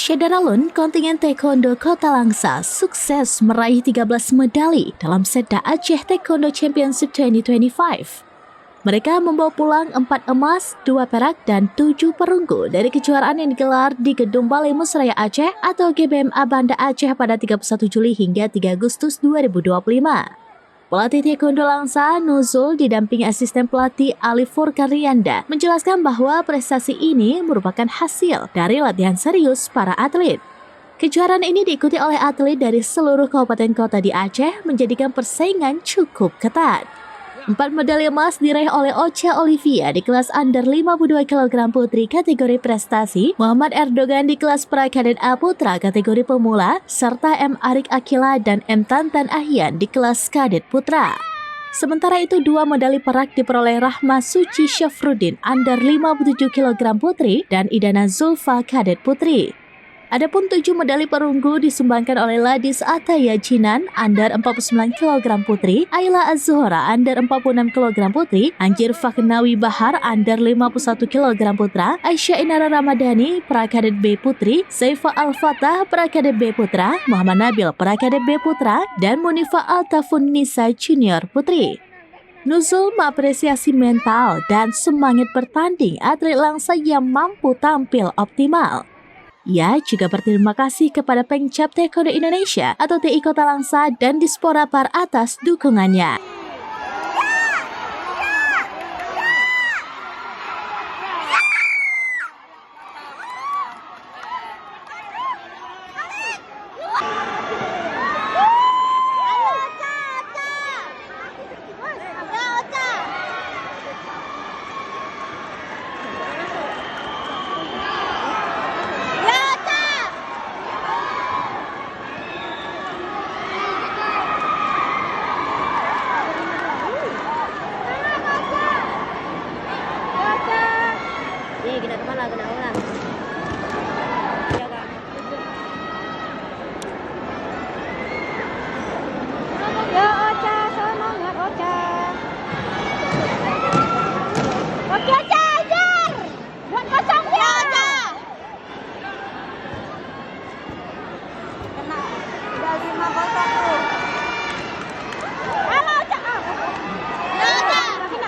Syedaralun, kontingen Taekwondo Kota Langsa sukses meraih 13 medali dalam Setda Aceh Taekwondo Championship 2025. Mereka membawa pulang 4 emas, 2 perak, dan 7 perunggu dari kejuaraan yang digelar di Gedung Balai Musraya Aceh atau GBMA Banda Aceh pada 31 Juli hingga 3 Agustus 2025. Pelatih Taekwondo Langsa, Nuzul, didampingi asisten pelatih Alif Furkarianda, menjelaskan bahwa prestasi ini merupakan hasil dari latihan serius para atlet. Kejuaraan ini diikuti oleh atlet dari seluruh kabupaten kota di Aceh, menjadikan persaingan cukup ketat. 4 medali emas diraih oleh Ocha Olivia di kelas under 52 kg putri kategori prestasi, Muhammad Erdogan di kelas pra-kadet A putra kategori pemula, serta M. Arik Akila dan M. Tantan Ahyan di kelas kadet putra. Sementara itu 2 medali perak diperoleh Rahma Suci Syafruddin under 57 kg putri dan Idana Zulfa kadet putri. Adapun 7 medali perunggu disumbangkan oleh Ladis Ataya Jinan under 49 kg putri, Ayla Az-Zuhra under 46 kg putri, Anjir Faknawi Bahar under 51 kg putra, Aisyah Inara Ramadhani Prakadet B putri, Saifa Al-Fatah Prakadet B putra, Muhammad Nabil Prakadet B putra, dan Munifa Altafun Nisa Junior putri. Nuzul mengapresiasi mental dan semangat bertanding atlet Langsa yang mampu tampil optimal. Ia juga berterima kasih kepada Pengcap Taekwondo Indonesia atau TI Kota Langsa dan Dispora Par atas dukungannya. Kena kemana? Kena mana? Ya Ocha, semangat Ocha. Oke Ocha, ajar. Buat kosong ya Ocha. Kena, udah 5-0 tuh. Halo Ocha. Ya Ocha. Kena.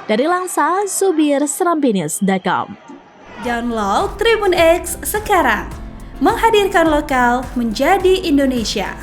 Dari Langsa, Zubir, Serambinews.com. Download Tribun X sekarang, menghadirkan lokal menjadi Indonesia.